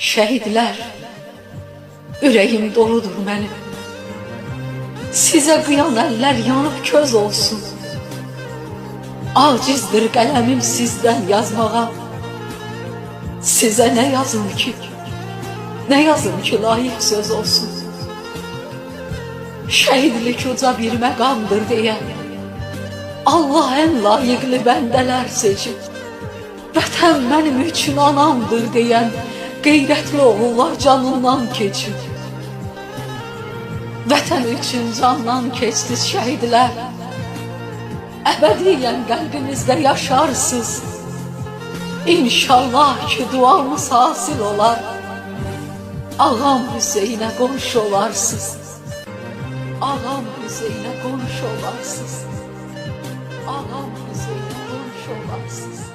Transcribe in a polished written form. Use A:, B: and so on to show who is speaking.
A: Şehitler, ürəyim doludur mənim. Sizə qıyan əllər yanıb köz olsun. Acizdir qələmim sizdən yazmağa. Sizə nə yazım ki, layiq söz olsun. Şəhidlik uca bir məqamdır deyə Allah ən layiqli bəndələr seçib. Vətən mənim üçün anamdır deyən qeyrətli oğullar canından keçib. Vətən üçün candan keçdiniz şəhidlər. Əbədiyyən qəlbimizdə yaşarsınız. İnşallah ki duamız hasil olar. Ağam Hüseynə qonşu olarsınız. Ağam Hüseynə qonşu olarsınız. Ağam Hüseynə qonşu olarsınız.